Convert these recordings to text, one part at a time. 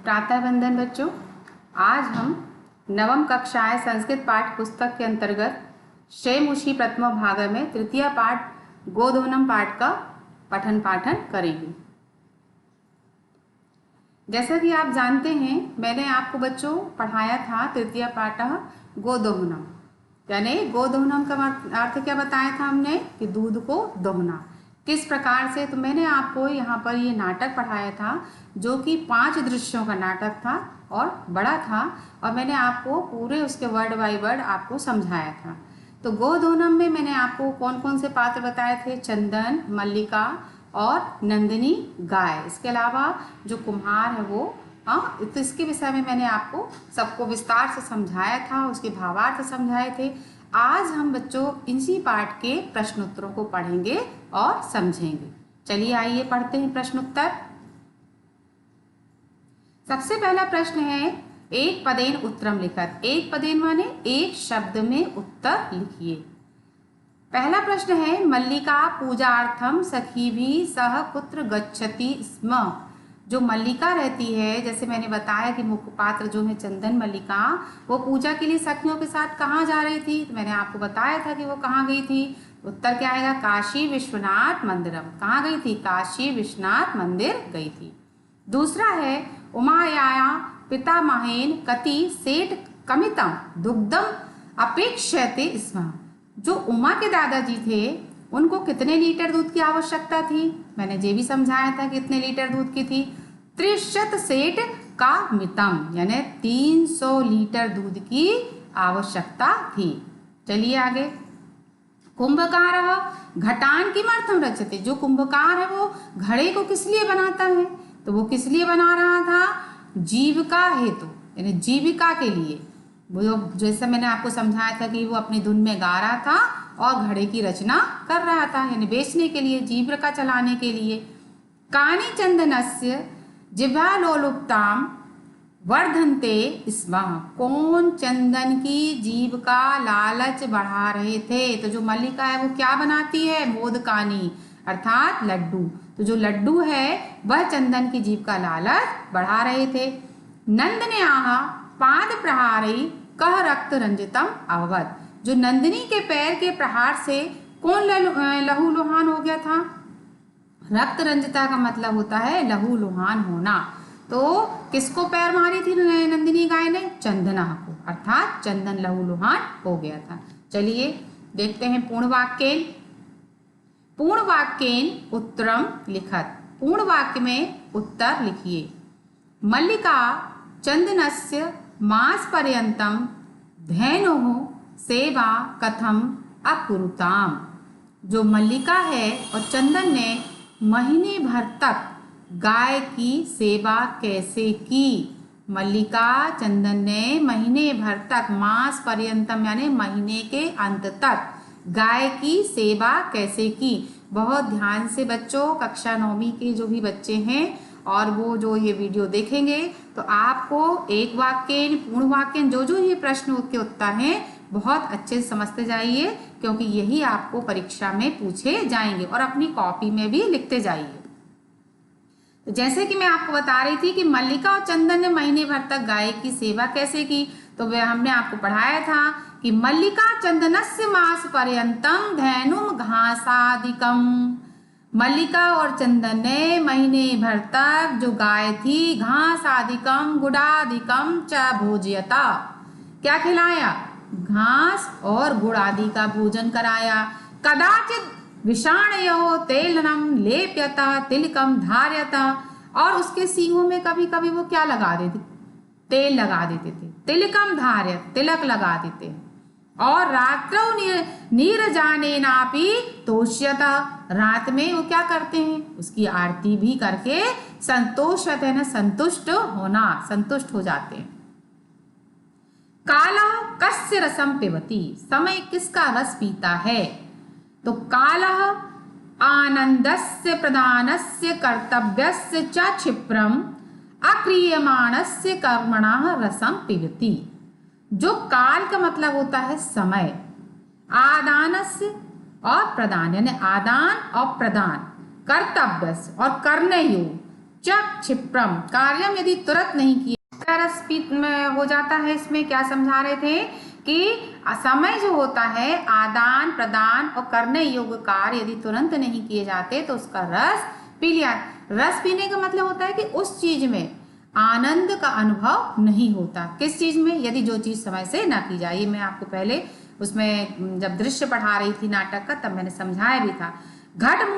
प्रातः वंदन बच्चों। आज हम नवम कक्षाएं संस्कृत पाठ पुस्तक के अंतर्गत शयमुषी प्रथम भाग में तृतीय पाठ गोधोनम पाठ का पठन पाठन करेंगे। जैसा कि आप जानते हैं, मैंने आपको बच्चों पढ़ाया था तृतीय पाठ गोदोहनम, यानी गोदोहनम का अर्थ क्या बताया था हमने कि दूध को दोहना किस प्रकार से। तो मैंने आपको यहाँ पर ये नाटक पढ़ाया था जो कि 5 दृश्यों का नाटक था और बड़ा था, और मैंने आपको पूरे उसके वर्ड बाय वर्ड आपको समझाया था। तो गोधोनम में मैंने आपको कौन कौन से पात्र बताए थे, चंदन, मल्लिका और नंदिनी गाय। इसके अलावा जो कुम्हार है वो तो इसके विषय में मैंने आपको सबको विस्तार से समझाया था, उसके भावार्थ समझाए थे। आज हम बच्चों इसी पाठ के प्रश्नोत्तरों को पढ़ेंगे और समझेंगे। चलिए आइए पढ़ते हैं प्रश्नोत्तर। सबसे पहला प्रश्न है, एक पदेन उत्तरम लिखत। एक पदेन माने एक शब्द में उत्तर लिखिए। पहला प्रश्न है, मल्लिका पूजार्थम सखीभिः सह कुत्र गच्छति स्म। जो मल्लिका रहती है, जैसे मैंने बताया कि मुख्य पात्र जो है चंदन मल्लिका, वो पूजा के लिए सखियों के साथ कहाँ जा रही थी। तो मैंने आपको बताया था कि वो कहाँ गई थी। उत्तर क्या आएगा, काशी विश्वनाथ मंदिरम। कहाँ गई थी, काशी विश्वनाथ मंदिर गई थी। दूसरा है, उमायाया पितामहेन कति सेठ कमितम दुग्धम अपेक्षते स्म। जो उमा के दादाजी थे उनको कितने लीटर दूध की आवश्यकता थी। मैंने ये भी समझाया था कितने लीटर दूध की थी, 300 सेठ का मितम, यानी 300 लीटर दूध की आवश्यकता थी। चलिए आगे। कुंभकार घटान किमर्थम रचते। जो कुंभकार है वो घड़े को किस लिए बनाता है, तो वो किस लिए बना रहा था, जीविका हेतु, यानी जीविका के लिए। वो जैसे मैंने आपको समझाया था कि वो अपनी धुन में गा रहा था और घड़े की रचना कर रहा था, यानी बेचने के लिए, जीविका चलाने के लिए। कानी चंदनस्य जिह्वालोलुप्ताम वर्धन्ते स्म। कौन चंदन की जीभ का लालच बढ़ा रहे थे। तो जो मल्लिका है वो क्या बनाती है, मोदकानी अर्थात लड्डू। तो जो लड्डू है वह चंदन की जीभ का लालच बढ़ा रहे थे। नंदने आहा पाद प्रहारी कह रक्त रंजितम अववत। जो नंदिनी के पैर के प्रहार से कौन लहूलुहान हो गया था। रक्त रंजिता का मतलब होता है लहूलुहान होना। तो किसको पैर मारी थी नंदिनी गाय ने, चंदना को, अर्थात चंदन लहूलुहान हो गया था। चलिए देखते हैं पूर्ण वाक्य। पूर्ण वाक्येन उत्तरम लिखत। पूर्ण वाक्य में उत्तर लिखिए। मल्लिका चंदनस्य मास पर्यंतम धेनुः सेवा कथम अकुरुताम। जो मल्लिका है और चंदन ने महीने भर तक गाय की सेवा कैसे की। मल्लिका चंदन ने महीने भर तक, मास पर्यंतम यानी महीने के अंत तक, गाय की सेवा कैसे की। बहुत ध्यान से बच्चों, कक्षा 9वीं के जो भी बच्चे हैं और वो जो ये वीडियो देखेंगे, तो आपको एक वाक्य, पूर्ण वाक्य, जो ये प्रश्न के उत्तर हैं बहुत अच्छे से समझते जाइए, क्योंकि यही आपको परीक्षा में पूछे जाएंगे और अपनी कॉपी में भी लिखते जाइए। तो जैसे कि मैं आपको बता रही थी कि मल्लिका और चंदन ने महीने भर तक गाय की सेवा कैसे की, तो वह हमने आपको पढ़ाया था कि मल्लिका चंदनस्य मास पर्यंतम धेनुम घासादिकम। मल्लिका और चंदन ने महीने भर तक जो गाय थी, घास आदिकम गुड़ादिकम च भोज्यता, क्या खिलाया, घास और गुड़ आदि का भोजन कराया। कदाचित विषाणयो तेलनम लेप्यता तिलकम धार्यता। और उसके सींगों में कभी कभी वो क्या लगा देते, तेल लगा देते थे, तिलकम धार्य, तिलक लगा देते। और रात्रौ नीरजानेनापि तोष्यता। रात में वो क्या करते हैं, उसकी आरती भी करके संतोषत है ना, संतुष्ट होना, संतुष्ट हो जाते हैं। काला कस्य रसम पिबती। समय किसका रस पीता है। तो काला आनंदस्य प्रदानस्य कर्तव्यस्य च क्षिप्रम अक्रियमाणस्य कर्मणः रसम पिबती। जो काल का मतलब होता है समय, आदानस्य और प्रदान, यानी आदान और प्रदान, कर्तव्यस्य और करने योग, च क्षिप्रम कार्यम यदि तुरंत नहीं किया, रस में हो जाता है। इसमें क्या समझा रहे थे कि समय जो होता है आदान प्रदान और करने योग्य कार्य यदि तुरंत नहीं किए जाते तो उसका रस पी लिया। रस पीने का मतलब होता है कि उस चीज में आनंद का अनुभव नहीं होता। किस चीज में? यदि जो चीज समय से ना की जाए। ये मैं आपको पहले उसमें जब दृश्य पढ़ा रही थी नाटक का तब मैंने समझाया भी था। घट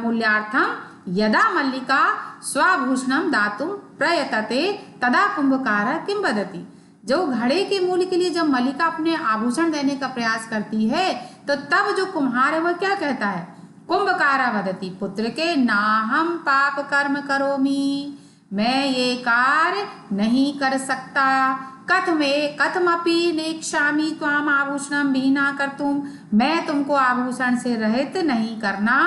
मूल्यार्थम यदा मल्लिका स्वभूषणम दातुम प्रयतते तदा कुंभकार किम वदति। जो घड़े के मूल्य के लिए जब मल्लिका अपने आभूषण देने का प्रयास करती है तो तब जो कुम्हार है वह क्या कहता है? कुंभकारा वदति पुत्र के नाहम पाप कर्म करोमि, मैं ये कार्य नहीं कर सकता। कथमपि नेक्षामि त्वाम आभूषणम विहीना कर्तुम, मैं तुमको आभूषण से रहित नहीं करना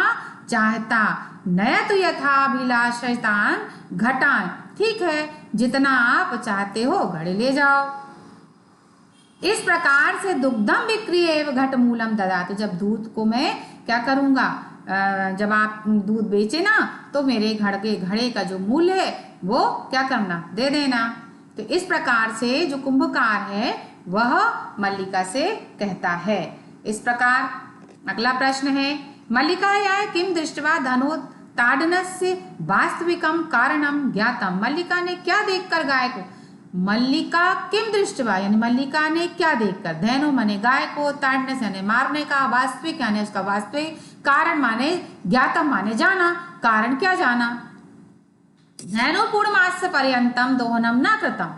चाहता। नयतु यथाभिलाषितान् घटान्, ठीक है जितना आप चाहते हो घड़े ले जाओ। इस प्रकार से दुग्धम विक्रिय एवं घट मूलम ददातु, जब दूध को मैं क्या करूंगा, जब आप दूध बेचे ना तो मेरे घड़े का जो मूल्य है वो क्या करना, दे देना। तो इस प्रकार से जो कुंभकार है वह मल्लिका से कहता है। इस प्रकार अगला प्रश्न है, मल्लिकाया किम दृष्ट्वा धनो ताडनस्य वास्तविकम कारणम ज्ञातम। मल्लिका ने क्या देखकर गाय को, मल्लिका किम दृष्ट्वा यानी मल्लिका ने क्या देखकर, धैनो माने गाय को, ताड़नस यानी मारने का, वास्तविक यानी उसका वास्तविक, कारण माने ज्ञातम माने जाना, कारण क्या जाना। धैनो पूर्णमास पर्यंतम दोहनम न कृतम,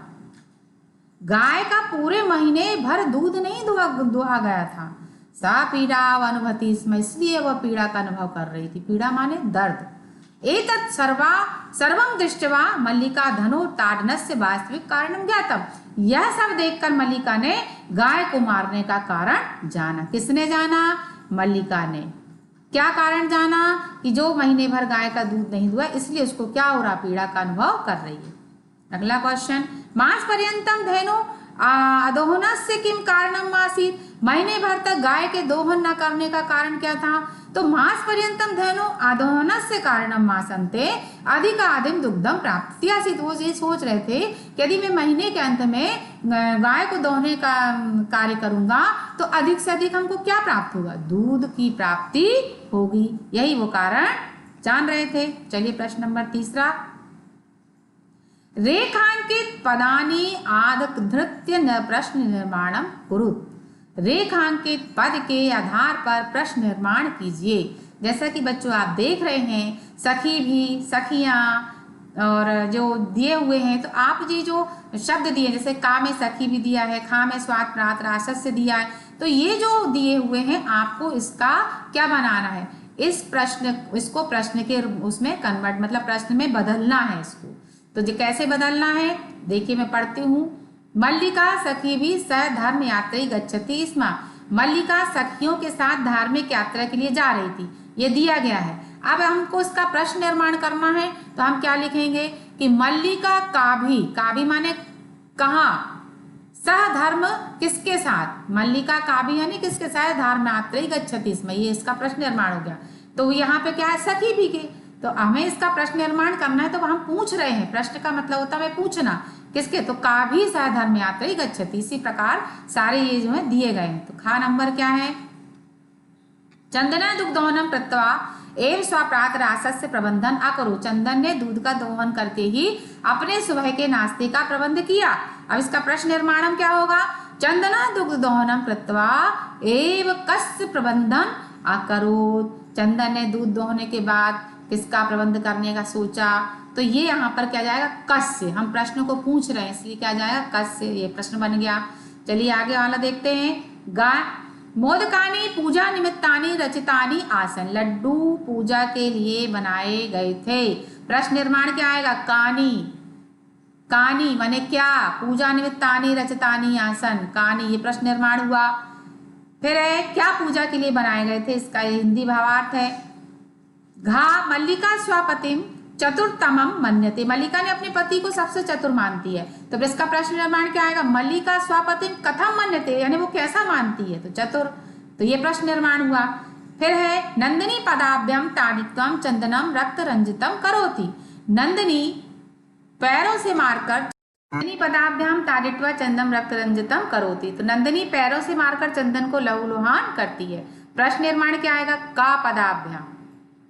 गाय का पूरे महीने भर दूध नहीं दुहा गया था। सा पीड़ा अनुभवती स्म, इसलिए वह पीड़ा का अनुभव कर रही थी। पीड़ा माने दर्द। एतत् सर्वं दृष्ट्वा मल्लिका धनो ताडनस्य वास्तविक कारणम ज्ञातम, यह सब देखकर मल्लिका ने गाय को मारने का कारण जाना। किसने जाना? मल्लिका ने। क्या कारण जाना? कि जो महीने भर गाय का दूध नहीं दुआ इसलिए उसको क्या हो रहा, पीड़ा का अनुभव कर रही है। अगला क्वेश्चन, मास पर्यंतम धेनु अदोहनस्य किम कारणम आसीत्, महीने भर तक गाय के दोहन न करने का कारण क्या था? तो मास पर्यंतम धेनु अदोहनस्य कारणम मासन्ते अधिकाधिम दुग्धम प्राप्ति आसीत्। वो ये सोच रहे थे कि यदि मैं महीने के अंत में गाय को दोहने का कार्य करूंगा तो अधिक से अधिक हमको क्या प्राप्त होगा, दूध की प्राप्ति होगी। यही वो कारण जान रहे थे। चलिए प्रश्न नंबर तीसरा, रेखांकित पदानि आधृत्य न प्रश्न निर्माणम कुरुत। रेखांकित पद के आधार पर प्रश्न निर्माण कीजिए। जैसा कि बच्चों आप देख रहे हैं, सखी भी, सखियां और जो दिए हुए हैं, तो आप ये जो शब्द दिए, जैसे का में सखी भी दिया है, खा में स्वाद प्रात रासस से दिया है, तो ये जो दिए हुए हैं आपको इसका क्या बनाना है, इसको प्रश्न के उसमें कन्वर्ट मतलब प्रश्न में बदलना है इसको। तो जो कैसे बदलना है देखिए, मैं पढ़ती हूँ। मल्लिका सखी भी सह धर्म यात्री गच्छति स्म, मल्लिका सखियों के साथ धार्मिक यात्रा के लिए जा रही थी, ये दिया गया है। अब हमको इसका प्रश्न निर्माण करना है तो हम क्या लिखेंगे कि मल्लिका का भी माने कहाँ, सह धर्म किसके साथ, मल्लिका का भी यानी किसके साथ, धर्म यात्री गच्छति स्म, ये इसका प्रश्न निर्माण हो गया। तो यहाँ पे क्या है, सखी भी के, तो हमें इसका प्रश्न निर्माण करना है। तो हम पूछ रहे हैं, प्रश्न का मतलब होता है पूछना, किसके, तो का भी सह धर्म यात्री गच्छति। इसी प्रकार सारे ये जो है दिए गए हैं। तो खा नंबर क्या है, चंदना दुग्धोहनम कृत्वा एवं स्वप्रात रासस से प्रबंधन अकरो। चंदन ने दूध का दोहन करते ही अपने सुबह के नाश्ते का प्रबंध किया। अब इसका प्रश्न निर्माणम क्या होगा, चंदना दुग्ध दोहनम कृत्वा एव कस्य प्रबंधन अकरोत्। चंदन ने दूध दोहने के बाद किसका प्रबंध करने का सोचा, तो ये यहाँ पर क्या जाएगा, कस्य। हम प्रश्न को पूछ रहे हैं इसलिए क्या जाएगा, कस्य, ये प्रश्न बन गया। चलिए आगे वाला देखते हैं। गाय मोदकानी पूजा निमित्तानी रचितानी आसन, लड्डू पूजा के लिए बनाए गए थे। प्रश्न निर्माण क्या आएगा, कानी, कानी माने क्या, पूजा निमित्तानी रचितानी आसन, कानी, ये प्रश्न निर्माण हुआ। फिर है क्या पूजा के लिए बनाए गए थे, इसका ये हिंदी भावार्थ है। घा मल्लिका स्वपतिम चतुर्थतमम मन्यते, मल्लिका ने अपने पति को सबसे चतुर मानती है। तो इसका प्रश्न निर्माण क्या आएगा, मल्लिका स्वपतिम कथम मन्यते, यानी वो कैसा मानती है, तो चतुर। तो ये प्रश्न निर्माण हुआ। फिर है नंदिनी पदाभ्यम ताड़ित्वम चंदनम रक्त रंजितम करोति, नंदिनी पैरों से मारकर नंदिनी पदाभ्याम ताडित्वा चंदन रक्त रंजितम करोति। तो नंदिनी पैरों से मारकर चंदन को लहूलुहान करती है। प्रश्न निर्माण क्या आएगा? का पदाभ्याम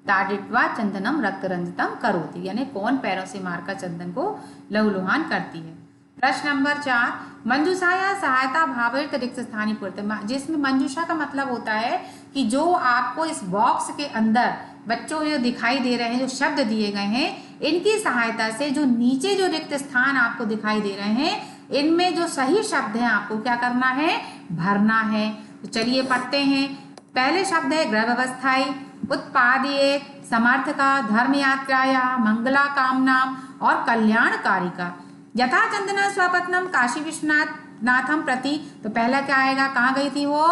ताडित्वा चंदनम रक्त रंजितम करोति, यानी कौन पैरों से मारकर चंदन को लहूलुहान करती है। प्रश्न नंबर 4, मंजूषा या सहायता भावित रिक्त स्थानीय पूर्ति, जिसमें मंजूषा का मतलब होता है कि जो आपको इस बॉक्स के अंदर बच्चों जो दिखाई दे रहे हैं, जो शब्द दिए गए हैं, इनकी सहायता से जो नीचे जो रिक्त स्थान आपको दिखाई दे रहे हैं, इनमें जो सही शब्द हैं आपको क्या करना है? भरना है। तो चलिए पढ़ते हैं। पहले शब्द है गृहवस्थाई, उत्पादये, समर्थका, धर्म यात्राया, मंगला कामना और कल्याणकारी का। यथा चंदना स्वपत्नम काशी विश्वनाथ नाथम प्रति, तो पहला क्या आएगा? कहाँ गई थी वो?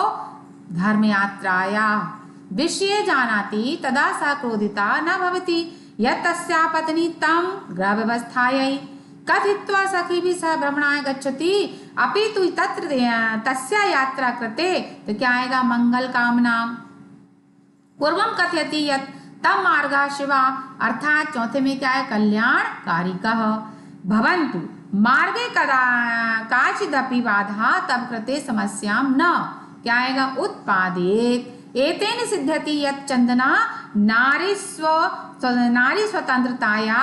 धर्म यात्राया। विषये जानाति तदा सा क्रोधिता न भवति यत् तस्या पत्नी तम गृहव्यवस्थायै कथित्वा सखीभिः सह भ्रमणाय गच्छति अपि तु तत्र तस्या यात्रा कृते, तो क्या आएगा? मंगल कामना। पूर्वम कथयति यत् तम मार्गः शिवा, अर्थात चौथे में क्या है? कल्याणकारिकः। भवन्तु मार्गे कदा काचिदपि बाधा तब कृते समस्यां न, क्या आएगा? उत्पादेत। एतेन सिद्ध्यति यत् चंदना नारी स्वतंत्रताया,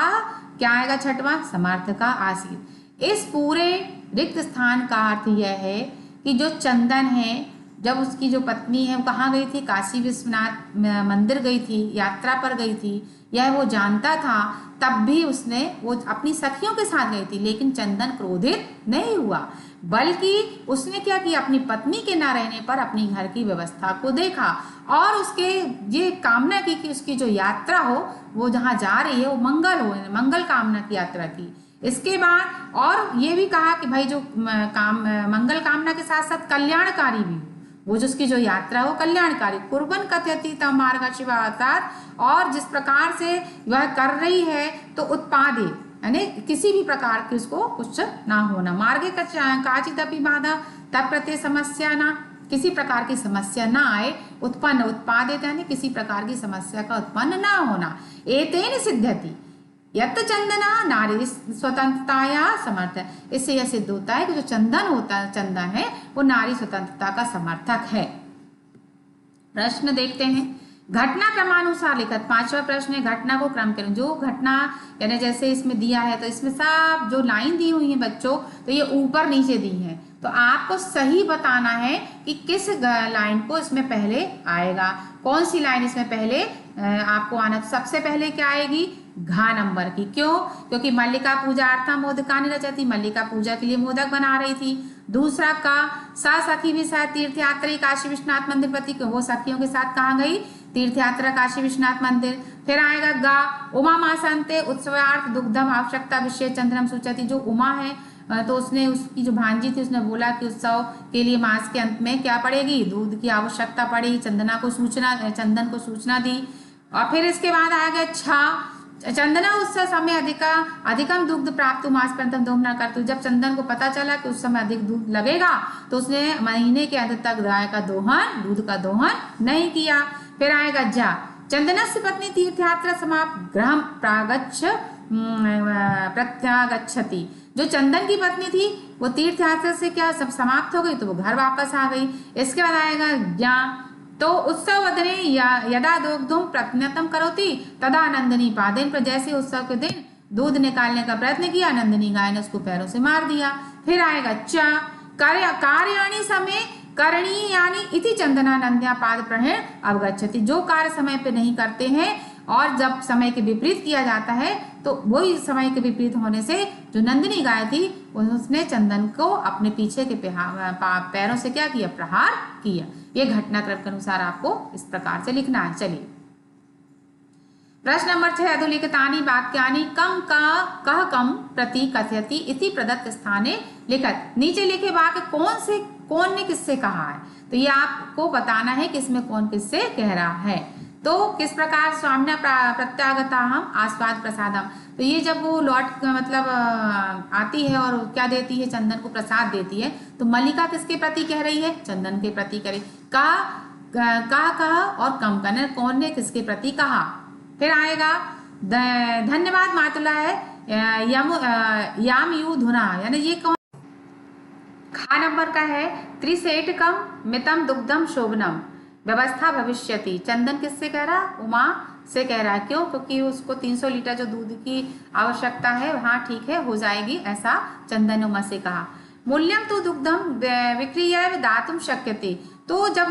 क्या आएगा? छठवां, समर्थका आसीत। इस पूरे रिक्त स्थान का अर्थ यह है कि जो चंदन है, जब उसकी जो पत्नी है वो कहाँ गई थी? काशी विश्वनाथ मंदिर गई थी, यात्रा पर गई थी, यह वो जानता था, तब भी उसने वो अपनी सखियों के साथ गई थी, लेकिन चंदन क्रोधित नहीं हुआ, बल्कि उसने क्या किया? अपनी पत्नी के न रहने पर अपनी घर की व्यवस्था को देखा और उसके ये कामना की कि उसकी जो यात्रा हो, वो जहाँ जा रही है वो मंगल हो, मंगल कामना की यात्रा की। इसके बाद और ये भी कहा कि भाई जो मंगल कामना के साथ साथ कल्याणकारी भी हो, वो जो उसकी जो यात्रा हो कल्याणकारी। कुर्बन कथयति तम मार्ग शिवा, और जिस प्रकार से वह कर रही है तो उत्पादे, यानी किसी भी प्रकार की उसको कुछ ना होना। मार्गे काचिदपि बाधा तब प्रत्यय समस्या ना, किसी प्रकार की समस्या ना आए। उत्पन्न उत्पादित यानी किसी प्रकार की समस्या का उत्पन्न ना होना। एतेन सिद्ध्यति यत् चंदना नारी स्वतंत्रताया समर्थ है, इससे यह सिद्ध होता है कि जो चंदन होता है, चंदन है, वो नारी स्वतंत्रता का समर्थक है। प्रश्न देखते हैं। घटना क्रमानुसार लिखत, पांचवा प्रश्न है घटना को क्रम करें। जो घटना यानी जैसे इसमें दिया है, तो इसमें सब जो लाइन दी हुई है बच्चों, तो ये ऊपर नीचे दी है, तो आपको सही बताना है कि किस लाइन को इसमें पहले आएगा, कौन सी लाइन इसमें पहले आपको आना। सबसे पहले क्या आएगी? घा नंबर की। क्यों? क्योंकि मल्लिका पूजार्थम मोदकानि रचति, मल्लिका पूजा के लिए मोदक बना रही थी। दूसरा का सा सखी भी साथ तीर्थ यात्री काशी विश्वनाथ मंदिर प्रति, वो सखियों के साथ कहाँ गई? तीर्थ यात्रा काशी विश्वनाथ मंदिर। फिर आएगा गा उमा मासंते उत्सवार्थ दुग्धम आवश्यकता विषय चंद्रम सूचती, जो उमा है तो उसने उसकी जो भांजी थी उसने बोला कि उत्सव के लिए मास के अंत में क्या पड़ेगी? दूध की आवश्यकता पड़ेगी। चंदन को सूचना दी। और फिर इसके बाद आ गया छा चंदना उत्सव समय अधिकम दुग्ध प्राप्त मास पर्यंतम दोहना कर, तो जब चंदन को पता चला कि उस समय अधिक दूध लगेगा तो उसने महीने के अंत तक गाय का दोहन, दूध का दोहन नहीं किया। फिर आएगा जा चंदनस्य पत्नी तीर्थयात्रा समाप्त गृहं प्रत्यागच्छति, जो चंदन की पत्नी थी वो तीर्थ यात्रा से क्या सब समाप्त हो गई, तो वो घर वापस आ गई। इसके बाद आएगा ज्ञा, तो उत्सव वदने यदा दुग्धम प्रत्नतम करोति तदा नंदिनी पादेन पर, जैसे उत्सव के दिन दूध निकालने का प्रयत्न किया, नंदिनी गाय ने उसको पैरों से मार दिया। फिर आएगा चा कार्याणि समय करणी यानी इति चंदना नंद्या पाद प्रहेण अवगच्छति, जो कार्य समय पे नहीं करते हैं और जब समय के विपरीत किया जाता है तो वही समय के विपरीत होने से जो नंदिनी गाय थी उसने चंदन को अपने पीछे के पैरों से क्या किया? प्रहार किया। ये घटनाक्रम के अनुसार आपको इस प्रकार से लिखना है। चलिए प्रश्न नंबर 6, अधोलिखितानि वाक्यानि कम का कह कम प्रति कथयति इति प्रदत्त स्थाने लिखत। नीचे लिखे वाक्य कौन ने किससे कहा है, तो ये आपको बताना है कि इसमें कौन किससे कह रहा है। तो किस प्रकार स्वामिना प्रत्यागता हम आस्वाद प्रसादम, तो ये जब वो लौट मतलब आती है और क्या देती है? चंदन को प्रसाद देती है। तो मल्लिका किसके प्रति कह रही है? चंदन के प्रति कह रही। कहा और कम करना, कौन ने किसके प्रति कहा। फिर आएगा धन्यवाद मातुला है याम यू धुना, यानी ये कौन। खा नंबर का है त्रिसेटकम मितम दुग्धम शोभनम व्यवस्था भविष्यति। चंदन किससे कह रहा, उमा से कह रहा है। क्यों, क्योंकि उसको 300 लीटर जो दूध की आवश्यकता है, हाँ ठीक है हो जाएगी, ऐसा चंदन उमा से कहा। मूल्यम तो दुग्धम विक्रिय दातुम शक्यते, तो जब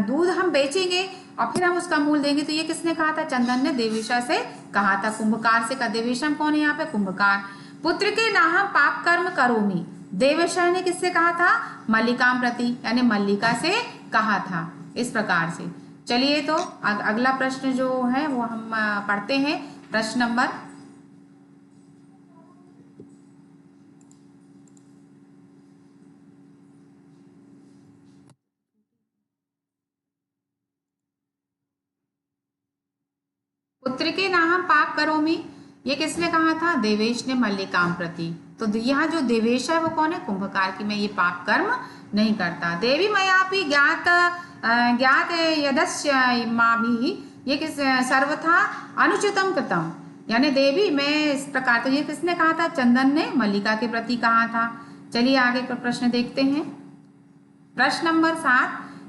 दूध हम बेचेंगे और फिर हम उसका मूल देंगे, तो ये किसने कहा था, चंदन ने देवेशा से कहा था, कुंभकार से कहा। देवेशम कौन है यहाँ पे, कुंभकार। पुत्र के नाहम पाप कर्म करोमि, देवेशा ने किससे कहा था, मल्लिकाम प्रति, यानी मल्लिका से कहा था। इस प्रकार से चलिए, तो अगला प्रश्न जो है वो हम पढ़ते हैं। प्रश्न नंबर पुत्र के नाम पाप करोमि, ये किसने कहा था, देवेश ने मल्लिकाम प्रति। तो यहाँ जो देवेश है वो कौन है, कुंभकार की, मैं ये पाप कर्म नहीं करता। देवी मयापि ज्ञात यदस्य माभि, ये किस सर्वथा अनुचितम कृतम, यानी देवी मैं इस प्रकार, तो ये किसने कहा था, चंदन ने मल्लिका के प्रति कहा था। चलिए आगे का प्रश्न देखते हैं। प्रश्न नंबर 7,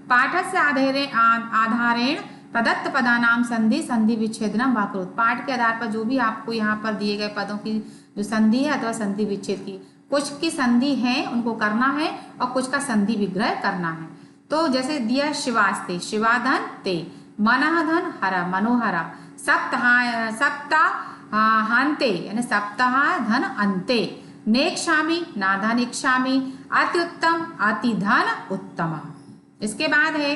पाठस्य आधारेण प्रदत्त पदानाम संधि संधि विच्छेदनम वाक्रोत। पाठ के आधार पर जो भी आपको यहाँ पर दिए गए पदों की जो संधि है अथवा संधि विच्छेद की, कुछ की संधि है उनको करना है और कुछ का संधि विग्रह करना है। तो जैसे दिया शिवास्ते, शिवाधन ते, मनः धन हरा मनोहरा, सप्ताहांते यानी सप्ताह धन अंते, नेक्षामि नाधन इक्षामि, अति उत्तम अति धन उत्तम। इसके बाद है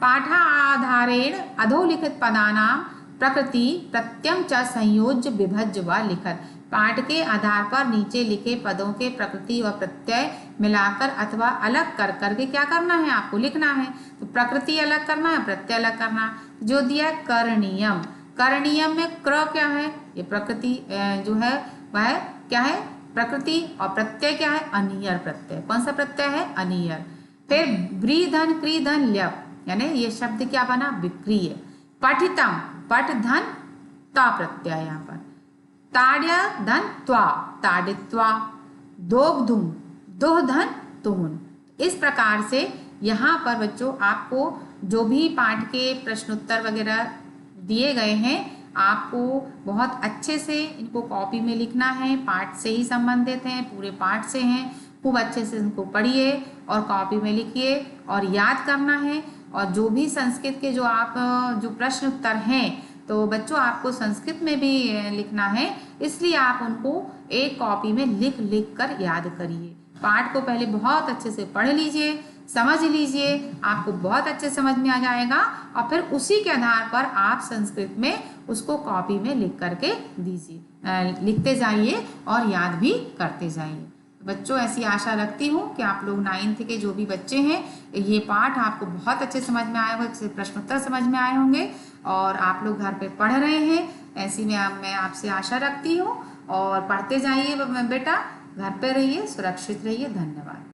पाठाधारेण अधोलिखित पदानाम प्रकृति प्रत्यम च संयोज्य विभज्य व लिखत। पाठ के आधार पर नीचे लिखे पदों के प्रकृति और प्रत्यय मिलाकर अथवा अलग कर करके क्या करना है, आपको लिखना है। तो प्रकृति अलग करना है, प्रत्यय अलग करना। जो दिया करणीयम, करणीयम में क्र क्या है, ये प्रकृति जो है वह क्या है, प्रकृति, और प्रत्यय क्या है, अनियर प्रत्यय। कौन सा प्रत्यय है, अनियर। फिर व्रीधन क्रीधन ल्यप, यानी ये शब्द क्या बना, विक्रिय। पठितम, पठ धन ता प्रत्यय यहाँ पर। ताड्य धन त्वा, ताडित्वा। दोग्धुम, दोह धन तुमुन। इस प्रकार से यहाँ पर बच्चों आपको जो भी पाठ के प्रश्नोत्तर वगैरह दिए गए हैं, आपको बहुत अच्छे से इनको कॉपी में लिखना है। पाठ से ही संबंधित हैं, पूरे पाठ से हैं। खूब अच्छे से इनको पढ़िए और कॉपी में लिखिए और याद करना है। और जो भी संस्कृत के जो आप जो प्रश्न उत्तर हैं, तो बच्चों आपको संस्कृत में भी लिखना है, इसलिए आप उनको एक कॉपी में लिख लिख कर याद करिए। पाठ को पहले बहुत अच्छे से पढ़ लीजिए, समझ लीजिए, आपको बहुत अच्छे समझ में आ जाएगा। और फिर उसी के आधार पर आप संस्कृत में उसको कॉपी में लिख करके दीजिए, लिखते जाइए और याद भी करते जाइए। बच्चों ऐसी आशा रखती हूँ कि आप लोग 9th के जो भी बच्चे हैं, ये पाठ आपको बहुत अच्छे समझ में आए होंगे, प्रश्नोत्तर समझ में आए होंगे और आप लोग घर पे पढ़ रहे हैं। ऐसी में मैं आपसे आशा रखती हूँ और पढ़ते जाइए बेटा, घर पे रहिए, सुरक्षित रहिए। धन्यवाद।